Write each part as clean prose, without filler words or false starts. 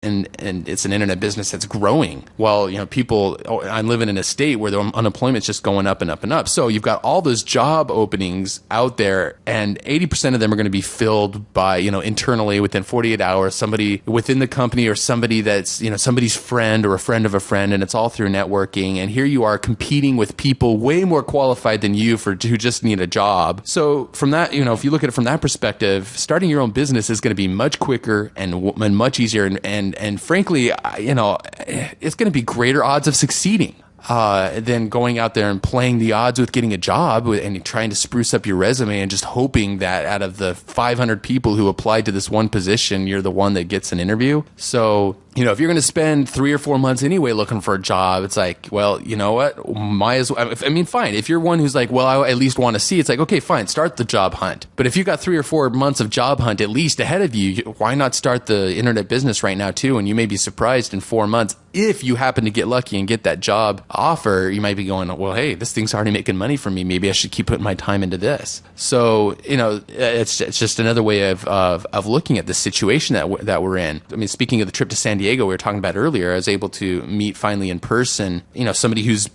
and it's an internet business that's growing. Well, I'm living in a state where the unemployment's just going up and up and up. So you've got all those job openings out there, and 80% of them are going to be filled by, internally within 48 hours, somebody within the company or somebody that's, somebody's friend or a friend of a friend, and it's all through networking. And here you are competing with people way more qualified than you who just need a job. So from that, if you look at it from that perspective, starting your own business is going to be much quicker and much easier, and frankly, it's going to be greater odds of succeeding than going out there and playing the odds with getting a job and trying to spruce up your resume and just hoping that out of the 500 people who applied to this one position, you're the one that gets an interview. So, if you're going to spend 3 or 4 months anyway looking for a job, it's like, well, you know what? Might as well. Fine. If you're one who's like, well, I at least want to see, it's like, okay, fine, start the job hunt. But if you got 3 or 4 months of job hunt at least ahead of you, why not start the internet business right now too? And you may be surprised in 4 months, if you happen to get lucky and get that job offer, you might be going, well, hey, this thing's already making money for me. Maybe I should keep putting my time into this. So, it's just another way of looking at the situation that we're in. Speaking of the trip to San Diego we were talking about earlier, I was able to meet finally in person, somebody who's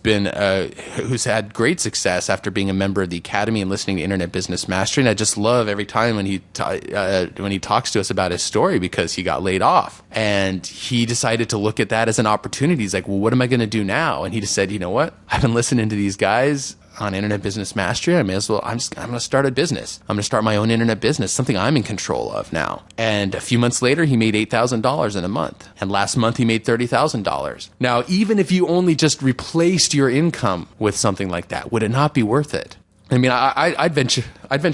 had great success after being a member of the Academy and listening to Internet Business Mastery. And I just love every time when he talks to us about his story, because he got laid off and he decided to look at that as an opportunity. He's like, well, what am I going to do now? And he just said, you know what? I've been listening to these guys on Internet Business Mastery. I'm going to start a business. I'm going to start my own internet business, something I'm in control of now. And a few months later, he made $8,000 in a month. And last month, he made $30,000. Now, even if you only just replaced your income with something like that, would it not be worth it? I'd venture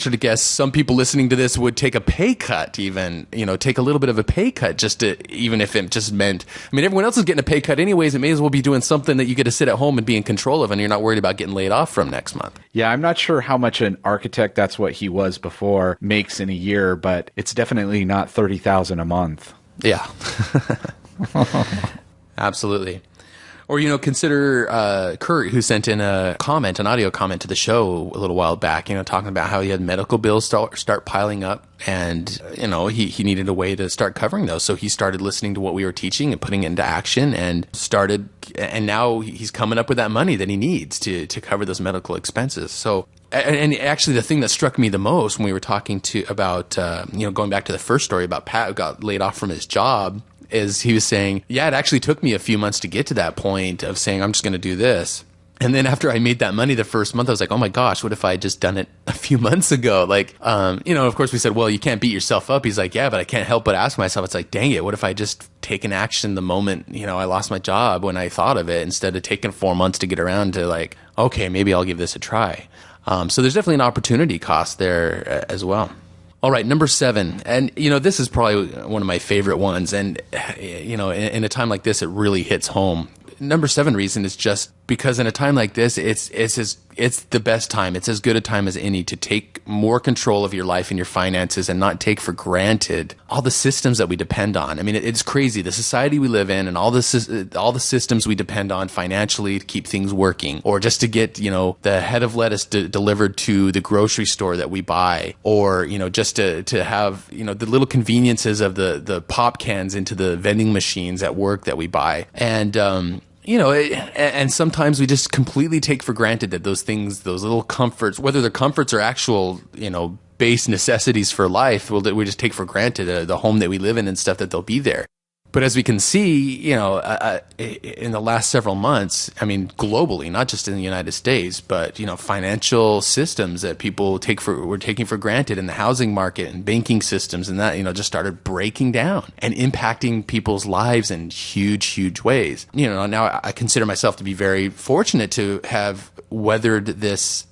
to guess some people listening to this would take a pay cut, even, take a little bit of a pay cut even if it just meant, everyone else is getting a pay cut anyways. It may as well be doing something that you get to sit at home and be in control of, and you're not worried about getting laid off from next month. Yeah, I'm not sure how much an architect, that's what he was before, makes in a year, but it's definitely not $30,000 a month. Yeah. Absolutely. Or, consider Kurt, who sent in an audio comment to the show a little while back, talking about how he had medical bills start piling up, and, he needed a way to start covering those. So he started listening to what we were teaching and putting it into action, and now he's coming up with that money that he needs to cover those medical expenses. So, and actually the thing that struck me the most when we were talking about, going back to the first story about Pat, who got laid off from his job, is he was saying, yeah, it actually took me a few months to get to that point of saying, I'm just going to do this. And then after I made that money the first month, I was like, oh my gosh, what if I had just done it a few months ago? Of course we said, well, you can't beat yourself up. He's like, yeah, but I can't help but ask myself, it's like, dang it, what if I just taken action the moment, I lost my job when I thought of it, instead of taking 4 months to get around to like, okay, maybe I'll give this a try. So there's definitely an opportunity cost there as well. All right, number 7. And, this is probably one of my favorite ones. And, in a time like this, it really hits home. Number 7 reason is just because in a time like this, it's the best time. It's as good a time as any to take more control of your life and your finances and not take for granted all the systems that we depend on. It's crazy. The society we live in and all the systems we depend on financially to keep things working, or just to get, the head of lettuce delivered to the grocery store that we buy, or, just to have, the little conveniences of the pop cans into the vending machines at work that we buy. And, and sometimes we just completely take for granted that those things, those little comforts, whether they're comforts or actual, base necessities for life, we just take for granted the home that we live in and stuff, that they'll be there. But as we can see, in the last several months, globally, not just in the United States, but, financial systems that people were taking for granted in the housing market and banking systems and that, just started breaking down and impacting people's lives in huge, huge ways. Now I consider myself to be very fortunate to have weathered this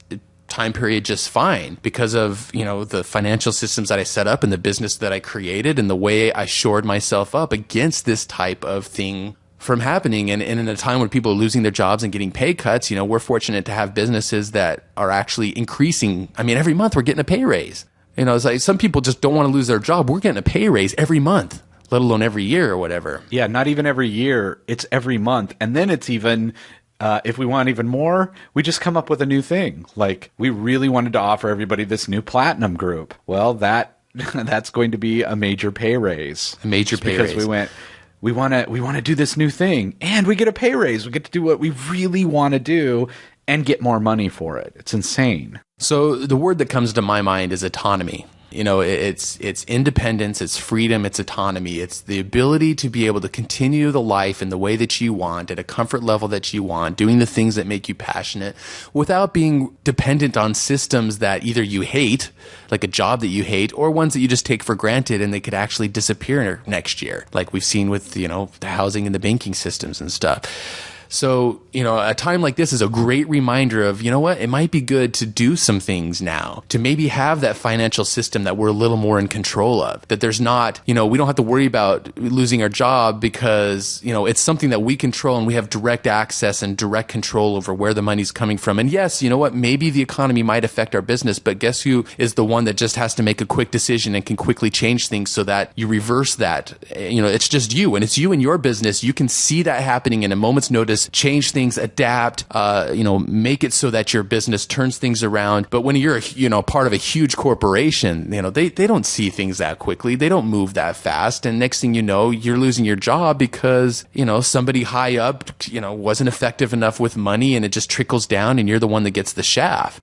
time period just fine because of, the financial systems that I set up and the business that I created and the way I shored myself up against this type of thing from happening. And in a time when people are losing their jobs and getting pay cuts, we're fortunate to have businesses that are actually increasing. Every month we're getting a pay raise. It's like some people just don't want to lose their job. We're getting a pay raise every month, let alone every year or whatever. Yeah, not even every year. It's every month. And then it's even... if we want even more, we just come up with a new thing. Like, we really wanted to offer everybody this new platinum group. Well, that's going to be a major pay raise. A major pay raise. Because we went, we want to do this new thing, and we get a pay raise. We get to do what we really want to do and get more money for it. It's insane. So the word that comes to my mind is autonomy. It's independence, it's freedom, it's autonomy. It's the ability to be able to continue the life in the way that you want, at a comfort level that you want, doing the things that make you passionate without being dependent on systems that either you hate, like a job that you hate, or ones that you just take for granted and they could actually disappear next year, like we've seen with, the housing and the banking systems and stuff. So, a time like this is a great reminder of, it might be good to do some things now, to maybe have that financial system that we're a little more in control of, that there's not, we don't have to worry about losing our job because, it's something that we control and we have direct access and direct control over where the money's coming from. And yes, maybe the economy might affect our business, but guess who is the one that just has to make a quick decision and can quickly change things so that you reverse that? It's just you, and it's you and your business. You can see that happening in a moment's notice. Change things, adapt, make it so that your business turns things around. But when you're, part of a huge corporation, they don't see things that quickly. They don't move that fast. And next thing you know, you're losing your job because, somebody high up, wasn't effective enough with money, and it just trickles down and you're the one that gets the shaft.